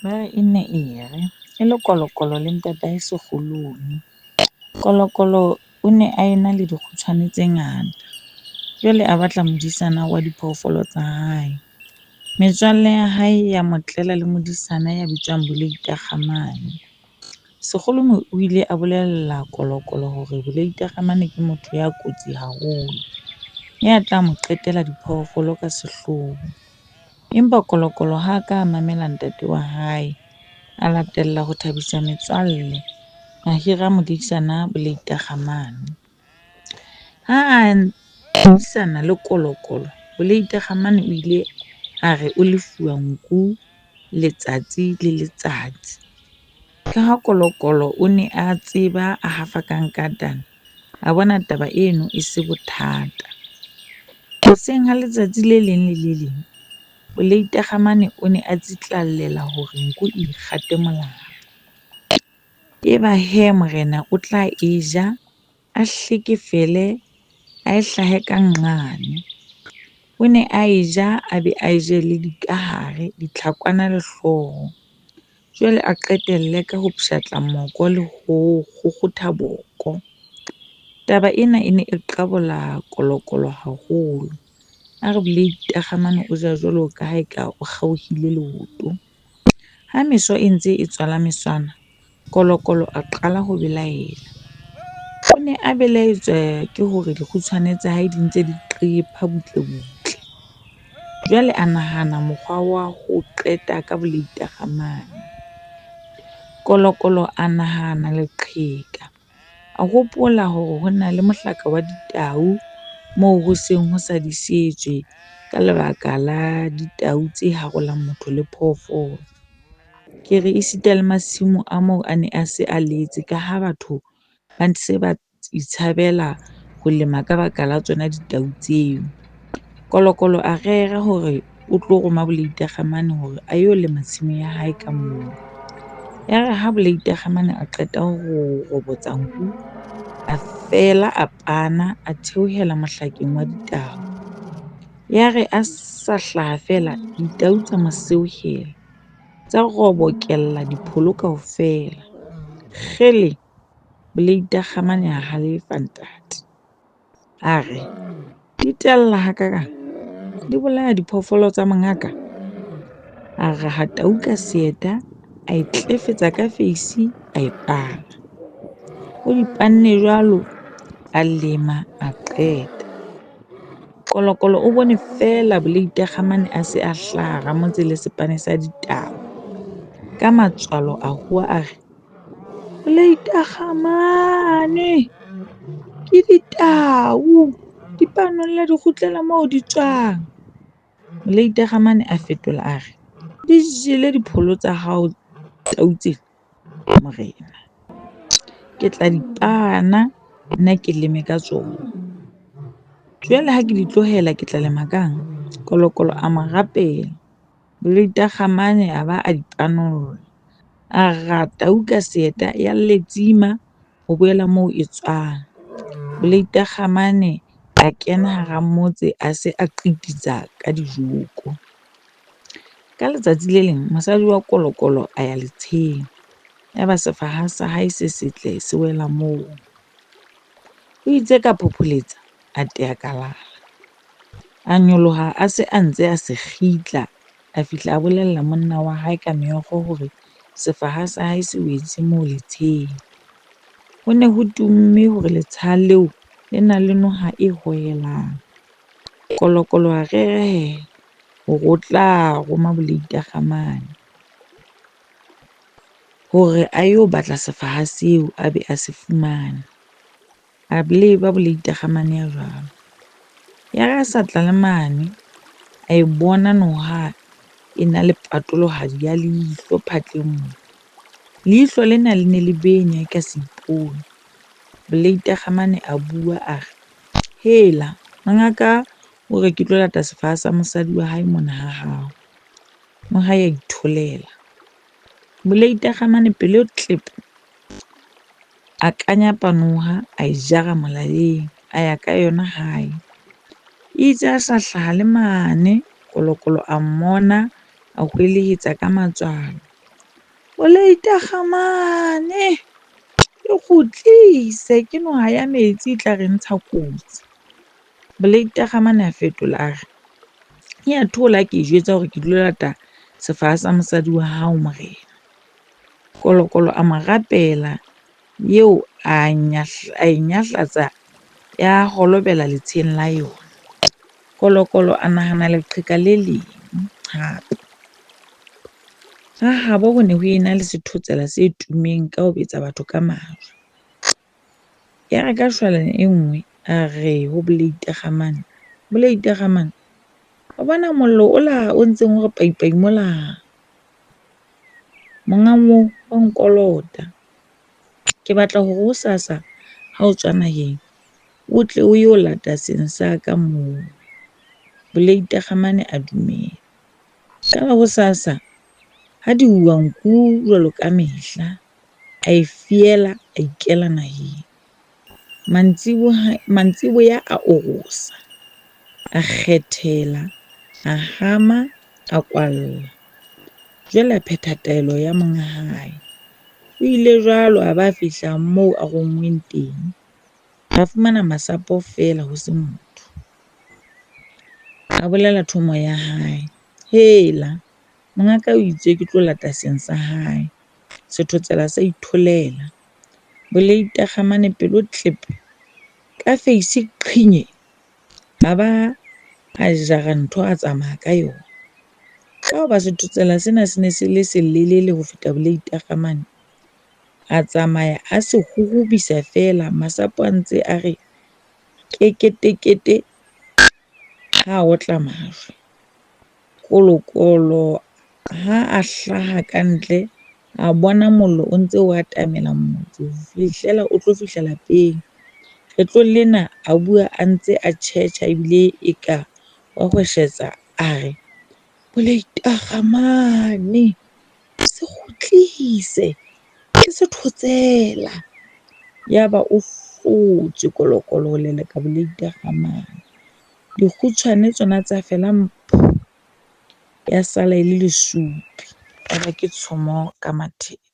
Ba re e ne e re e le kolokolo le ntatae sekgolong. Kolokolo o ne a ena le dikgutshwane tse ngata. Jwale a batla modisana wa diphoofolo tsa hae. Metswalle ya hae ya mo tlela le modisana ya bitswang Boleita Kgamane. Sekgolo o ile a bolella kolokolo hore Boleita Kgamane ke motho ya kotsi haholo, ya tla mo qetela diphoofolo ka sehloho. Empa kolokolo ha ka mamela ntate wa hae, a latella ho thabisa metswalle, a hira modisana Boleita Kgamane. Ha a buisana le kolokolo, Boleita Kgamane o ile a re o lefuwa nku letsatsi le letsatsi. Ka ha kolokolo o ne a tseba a hafa ka nkatana, a bona taba eno e se bothata. Hoseng ha letsatsi le leng le le leng, Boleita Kgamane o ne a tsitlallela hore nku e ikgate molato. Eba hee morena o tla e ja, a hlekefele, a e hlahe ka nqane. O ne a e ja a be a e jele dikahare, ditlhakwana le hlooho. Jwale a qetelle ka ho pshatla moko le ho kgukgutha boko. Taba ena e ne e qabola kolokolo haholo. A re Boleita Kgamane o ja jwalo ka ha eka o kgaohile leoto. Ha meso e ntse e tswala meswana, kolokolo a qala ho belaela. O ne a belaetswa ke hore dikgutshwane tsa hae di ntse di qepha butle butle. Jwale a nahana mokgwa wa ho qeta ka Boleita Kgamane. Kolokolo a nahana leqheka, a hopola hore ho na le mohlaka wa ditau moo ho seng ho sa disetswe ka lebaka la ditau tse harolang motho le phoofolo. Ke re esita le masimo a moo a ne a se a letse ka ha batho ba se ba itshabela ho lema ka baka la tsona ditau tseo. Kolokolo a rera hore o tlo roma Boleita Kgamane hore a yo lema tshimo ya hae ka moo. Ya re ha Boleita Kgamane a qeta ho robotsa nku, a fela a pana, a theohela mohlakeng wa ditau. Ya re a sa hlaha fela, ditau tsa mo seohela, tsa robokella dipholo kaofela. Kgele! Boleita Kgamane a halefa ntate. A re, di tella hakakang, di bolaya diphoofolo tsa mongaka. A raha tau ka seeta, a e tlefetsa ka feisi, a e pana. O di panne jwalo, a lema, a qeta. Kolokolo o bone feela Boleita Kgamane a se a hlaha ramotse le sepane sa ditau. Ka matswalo a hua a re, Boleita Kgamane! Ke ditau! Di panolla di kgutlela moo di tswang. Boleita Kgamane a fetola a re, di jele dipholo tsa hao tau tsena, morena. Ke tla di pana, nna ke leme ka tsona. Jwale ha ke di tlohela ke tla lema kang? Kolokolo a mo rapela. Boleita Kgamane a ba a di panolla. A raha tau ka seeta ya letsima ho boela moo e tswang. Boleita Kgamane a kena hara motse a se a qititsa ka dijoko. Ka letsatsi le leng mosadi wa kolokolo a ya letsheng. Yaba sefaha sa hae se setle se wela moo. O itse ka phopholetsa a tea kalala. A nyoloha a se a ntse a se kgitla, a fihla a bolella monna wa hae ka meokgo hore sefaha sa hae se wetse moo letsheng. Ho ne ho tumme hore letsha leo le na le noha e hohelang. Kolokolo a rerehela hore o tla roma Boleita Kgamane hore a yo batla sefaha seo a be a se fumana. A leba Boleita Kgamane ya jwalo. Ya re a sa tla le mane, a e bona noha e na le patolohadi ya leihlo phatleng moo. Leihlo lena le ne le benya eka se ipone. Boleita Kgamane a bua a re, hela mongaka o re ke tlo lata sefaha sa mosadi wa hae mona ha hao. Noha ya itholela. Boleita Kgamane pelo tlepo, a kanyapa noha, a e jara molaleng, a ya ka yona hae. Itse a sa hlaha le mane, kolokolo a mmona a hwelehetsa ka matswalo. Bolaita kgamane, e kgutlise ke noha ya metsi e tla re ntsha kotsi. Bolaita kgamane a fetola a re, ya thola ke jwetsa hore ke dilo lata sefaha sa mosadi wa hao morena. Kolokolo a mo rapela eo a e nyahlatsa ya holobela letsheng la yona. Kolokolo a nahana leqheka le leng hape. Ha habo ho ne ho ena le sethotsela se tummeng ka ho betsa batho ka majwe. Ya re ka shwalane e nngwe a re ho Bolaita kgamane, Bolaita kgamane, wa bona mollo ola o ntseng o re paipai mola, monga moo wa nkolota. Ke batla hore hosasa ha o tswa naheng, o tle o yo lata seng sa ka moo. Bolaita kgamane a dumela. Ka la hosasa ha di uwa nku jwalo ka mehla, a e fiela a ikela naheng. Mantsiboya a orosa, a kgethela, a hama, a kwalla. Jwale a phetha taelo ya monga hae. O ile jwalo a ba fihla moo a ronngweng teng. A fumana masapo feela ho se motho. A bolela thomo ya hae, hela mongaka o itse ke tlo lata seng sa hae. Sethotsela sa itholela. Bolaita kgamane pelo tlepe, ka face qhinye, a ba a jara ntho a tsamaya ka yona. Ka hoba sethotsela sena se ne se le selelele ho feta Bolaita kgamane, a tsamaya a se hohobisa feela, masapo a ntse a re keketekete ha otla majwe. Kolokolo ha a hlaha ka ntle, a bona mollo o ntse o atamela motse ho fihlela o tlo fihla lapeng. Kgetlong lena a bua a ntse a tjhetjha ebile eka wa hweshetsa a re, Bolaita kgamane, se kgutlise, ke sethotsela. Yaba o hlotswe kolokolo ho leleka Bolaita kgamane. Dikgutshwane tsona tsa fela mpho, ya sala e le lesupi. Yaba ke tshomo ka matheba.